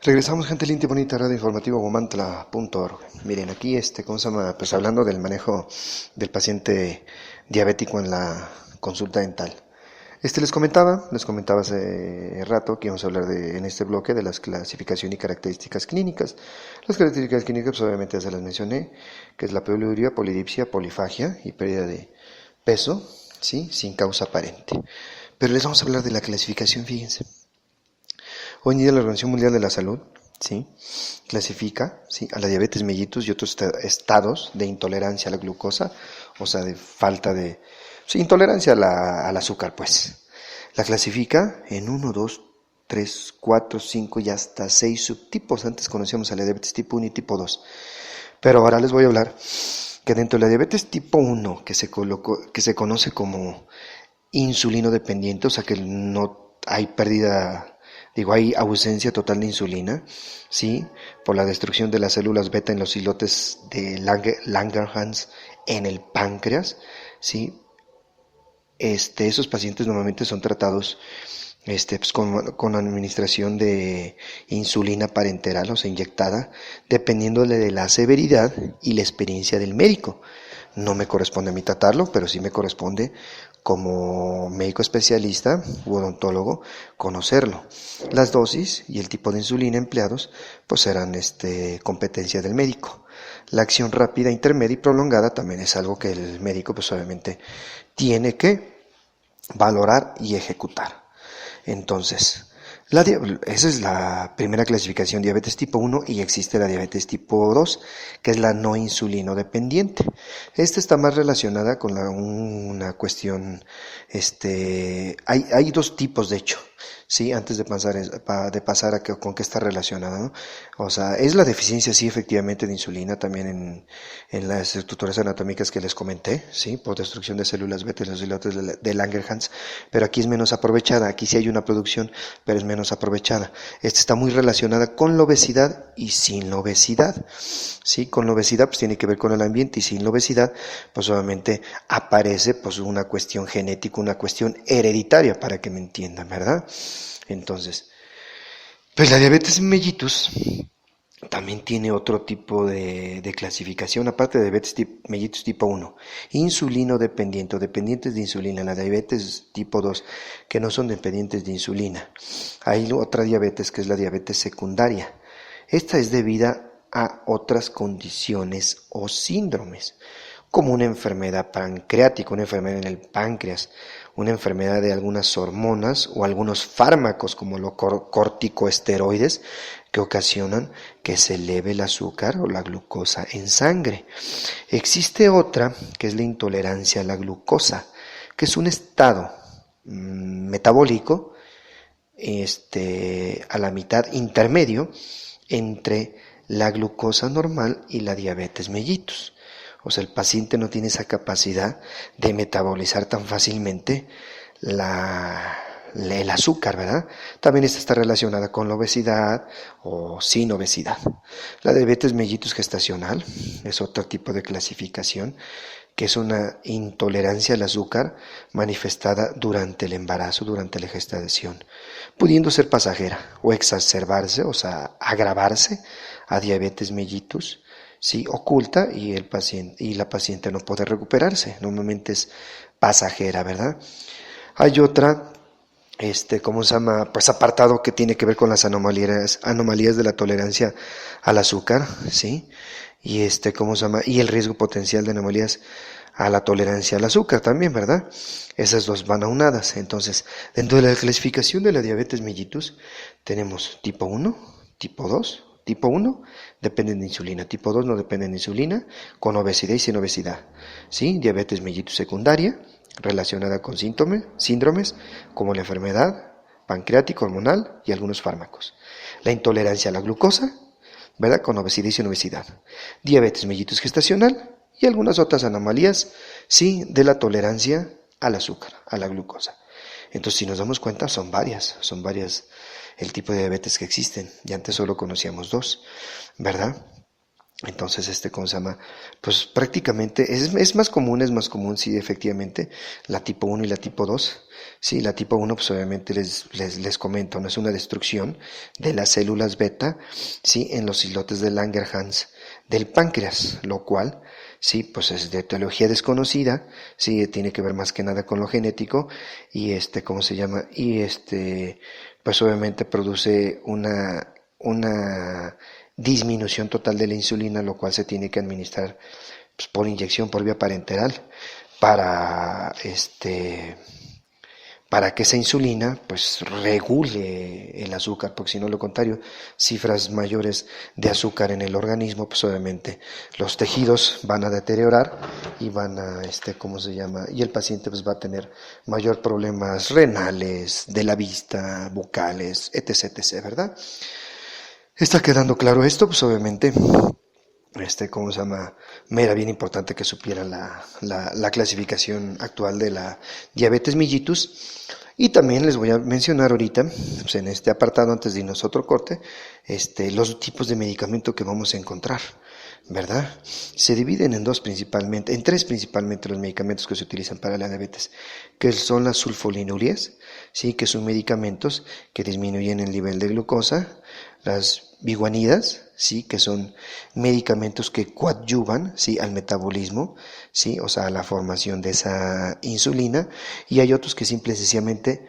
Regresamos, gente linda y bonita, radio informativo Gumantla.org. Miren, aquí, ¿cómo se llama? Pues hablando del manejo del paciente diabético en la consulta dental. Les comentaba hace rato que íbamos a hablar en este bloque de las clasificación y características clínicas. Las características clínicas, pues obviamente ya se las mencioné, que es la poliuria, polidipsia, polifagia y pérdida de peso, ¿sí? Sin causa aparente. Pero les vamos a hablar de la clasificación, fíjense. Hoy en día la Organización Mundial de la Salud, ¿sí?, clasifica, ¿sí?, a la diabetes mellitus y otros estados de intolerancia a la glucosa, o sea, de falta de, sí, intolerancia al azúcar, pues. La clasifica en 1, 2, 3, 4, 5 y hasta 6 subtipos. Antes conocíamos a la diabetes tipo 1 y tipo 2. Pero ahora les voy a hablar que dentro de la diabetes tipo 1, que se conoce como insulino dependiente, o sea que no hay pérdida, hay ausencia total de insulina, ¿sí?, por la destrucción de las células beta en los islotes de Langerhans en el páncreas, ¿sí? Esos pacientes normalmente son tratados pues con administración de insulina parenteral, o sea, inyectada, dependiendo de la severidad y la experiencia del médico. No me corresponde a mí tratarlo, pero sí me corresponde como médico especialista u odontólogo conocerlo. Las dosis y el tipo de insulina empleados pues serán competencia del médico. La acción rápida, intermedia y prolongada también es algo que el médico pues obviamente tiene que valorar y ejecutar. Entonces, esa es la primera clasificación, diabetes tipo 1, y existe la diabetes tipo 2, que es la no insulino dependiente. Esta está más relacionada con una cuestión, hay dos tipos de hecho, ¿sí? Antes de pasar a con qué está relacionada, ¿no? O sea, es la deficiencia, sí, efectivamente, de insulina, también en las estructuras anatómicas que les comenté, ¿sí?, por destrucción de células beta en los islotes de Langerhans, pero aquí es menos aprovechada. Aquí sí hay una producción, pero es menos aprovechada. Esta está muy relacionada con la obesidad y sin la obesidad, ¿sí? Con la obesidad pues tiene que ver con el ambiente, y sin la obesidad pues obviamente aparece pues una cuestión genética, una cuestión hereditaria, para que me entiendan, ¿verdad? Entonces, pues la diabetes mellitus también tiene otro tipo de clasificación, aparte de diabetes mellitus tipo 1, insulino dependiente o dependientes de insulina, la diabetes tipo 2, que no son dependientes de insulina. Hay otra diabetes que es la diabetes secundaria. Esta es debida a otras condiciones o síndromes, como una enfermedad pancreática, una enfermedad en el páncreas, una enfermedad de algunas hormonas o algunos fármacos como los corticosteroides que ocasionan que se eleve el azúcar o la glucosa en sangre. Existe otra que es la intolerancia a la glucosa, que es un estado metabólico a la mitad intermedio entre la glucosa normal y la diabetes mellitus. O sea, el paciente no tiene esa capacidad de metabolizar tan fácilmente el azúcar, ¿verdad? También esta está relacionada con la obesidad o sin obesidad. La diabetes mellitus gestacional es otro tipo de clasificación, que es una intolerancia al azúcar manifestada durante el embarazo, durante la gestación, pudiendo ser pasajera o exacerbarse, o sea, agravarse a diabetes mellitus, sí, oculta, y la paciente no puede recuperarse. Normalmente es pasajera, ¿verdad? Hay otra, ¿cómo se llama? Pues apartado que tiene que ver con las anomalías de la tolerancia al azúcar, ¿sí? Y ¿cómo se llama? Y el riesgo potencial de anomalías a la tolerancia al azúcar también, ¿verdad? Esas dos van aunadas. Entonces, dentro de la clasificación de la diabetes mellitus, tenemos tipo 1, tipo 2, tipo 1 dependen de insulina, tipo 2 no dependen de insulina, con obesidad y sin obesidad, ¿sí? Diabetes mellitus secundaria, relacionada con síndromes como la enfermedad pancreática hormonal y algunos fármacos. La intolerancia a la glucosa, ¿verdad?, con obesidad y sin obesidad. Diabetes mellitus gestacional y algunas otras anomalías, sí, de la tolerancia al azúcar, a la glucosa. Entonces, si nos damos cuenta, son varias el tipo de diabetes que existen, y antes solo conocíamos dos, ¿verdad? Entonces, ¿cómo se llama? Pues prácticamente es más común, sí, efectivamente, la tipo 1 y la tipo 2. Sí, la tipo 1, pues obviamente les comento, no es una destrucción de las células beta, sí, en los islotes de Langerhans del páncreas, lo cual, sí, pues es de etiología desconocida, sí, tiene que ver más que nada con lo genético, y ¿cómo se llama? Y pues obviamente produce una disminución total de la insulina, lo cual se tiene que administrar, pues, por inyección por vía parenteral para para que esa insulina pues regule el azúcar, porque si no lo contrario, cifras mayores de azúcar en el organismo, pues obviamente los tejidos van a deteriorar y van a ¿cómo se llama? Y el paciente pues va a tener mayor problemas renales, de la vista, bucales, etc, etc, ¿verdad? Está quedando claro esto, pues obviamente, ¿cómo se llama? Me era bien importante que supiera la clasificación actual de la diabetes mellitus. Y también les voy a mencionar ahorita, pues en este apartado, antes de irnos a otro corte, los tipos de medicamento que vamos a encontrar, ¿verdad? Se dividen en tres principalmente los medicamentos que se utilizan para la diabetes, que son las sulfonilureas, sí, que son medicamentos que disminuyen el nivel de glucosa, las biguanidas, sí, que son medicamentos que coadyuvan, sí, al metabolismo, sí, o sea, a la formación de esa insulina, y hay otros que simple y sencillamente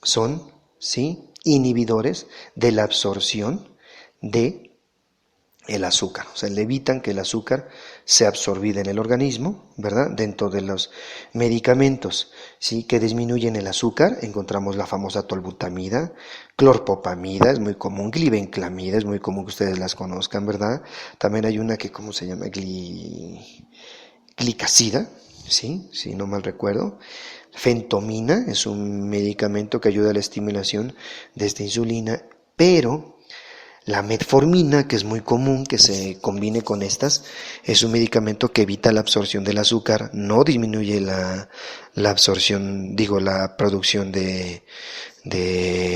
son, sí, inhibidores de la absorción de el azúcar, o sea, le evitan que el azúcar sea absorbida en el organismo, ¿verdad? Dentro de los medicamentos, ¿sí?, que disminuyen el azúcar, encontramos la famosa tolbutamida, clorpopamida, es muy común, glibenclamida, es muy común que ustedes las conozcan, ¿verdad? También hay una que, ¿cómo se llama? Glicacida, ¿sí? Si no mal recuerdo. Fentomina es un medicamento que ayuda a la estimulación de esta insulina, pero la metformina, que es muy común que se combine con estas, es un medicamento que evita la absorción del azúcar, no disminuye la absorción, la producción de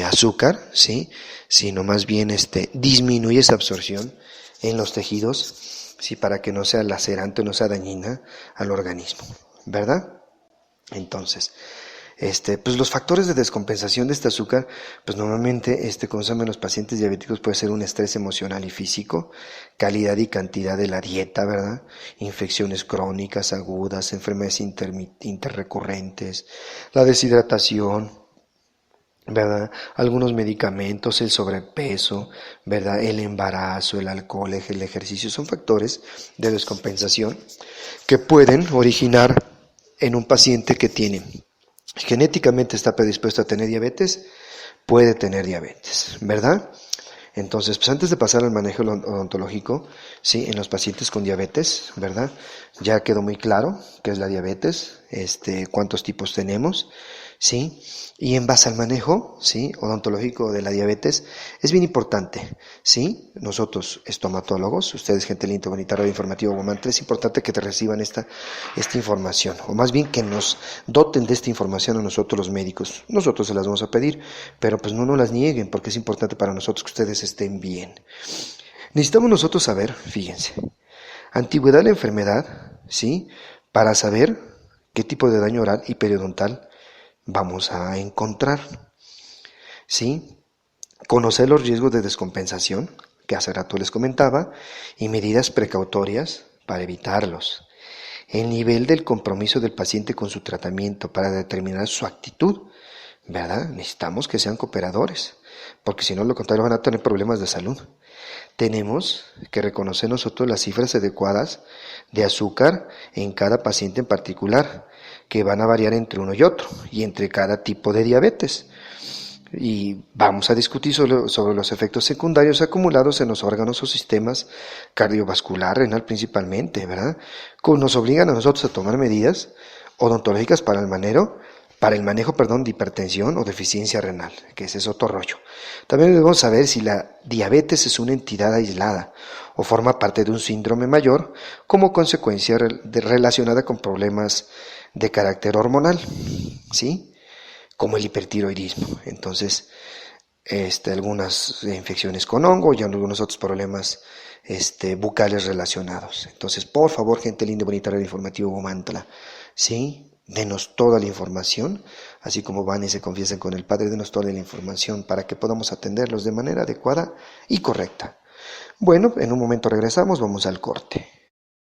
azúcar, ¿sí?, sino más bien disminuye esa absorción en los tejidos, ¿sí?, para que no sea lacerante, no sea dañina al organismo, ¿verdad? Entonces, pues los factores de descompensación de este azúcar, pues normalmente, como se llama en los pacientes diabéticos, puede ser un estrés emocional y físico, calidad y cantidad de la dieta, ¿verdad? Infecciones crónicas, agudas, enfermedades interrecurrentes, la deshidratación, ¿verdad? Algunos medicamentos, el sobrepeso, ¿verdad? El embarazo, el alcohol, el ejercicio, son factores de descompensación que pueden originar en un paciente que tiene genéticamente está predispuesto a tener diabetes, puede tener diabetes, ¿verdad? Entonces, pues antes de pasar al manejo odontológico, sí, en los pacientes con diabetes, ¿verdad? Ya quedó muy claro qué es la diabetes, cuántos tipos tenemos, ¿sí? Y en base al manejo, ¿sí?, odontológico de la diabetes, es bien importante, ¿sí? Nosotros, estomatólogos, ustedes, gente linda, bonita, radio informativo, Guamantla, es importante que te reciban esta información, o más bien que nos doten de esta información a nosotros los médicos. Nosotros se las vamos a pedir, pero pues no nos las nieguen, porque es importante para nosotros que ustedes estén bien. Necesitamos nosotros saber, fíjense, antigüedad de la enfermedad, ¿sí?, para saber qué tipo de daño oral y periodontal vamos a encontrar, ¿sí? Conocer los riesgos de descompensación, que hace rato les comentaba, y medidas precautorias para evitarlos. El nivel del compromiso del paciente con su tratamiento para determinar su actitud, ¿verdad? Necesitamos que sean cooperadores, porque si no, lo contrario, van a tener problemas de salud. Tenemos que reconocer nosotros las cifras adecuadas de azúcar en cada paciente en particular, que van a variar entre uno y otro, y entre cada tipo de diabetes. Y vamos a discutir sobre los efectos secundarios acumulados en los órganos o sistemas cardiovascular, renal principalmente, ¿verdad? Nos obligan a nosotros a tomar medidas odontológicas para el manejo, de hipertensión o deficiencia renal, que ese es otro rollo. También debemos saber si la diabetes es una entidad aislada o forma parte de un síndrome mayor como consecuencia relacionada con problemas de carácter hormonal, ¿sí?, como el hipertiroidismo. Entonces, algunas infecciones con hongo y algunos otros problemas bucales relacionados. Entonces, por favor, gente linda y bonita, Radio Informativo Humantla, ¿sí? Denos toda la información, así como van y se confiesan con el Padre, denos toda la información para que podamos atenderlos de manera adecuada y correcta. Bueno, en un momento regresamos, vamos al corte.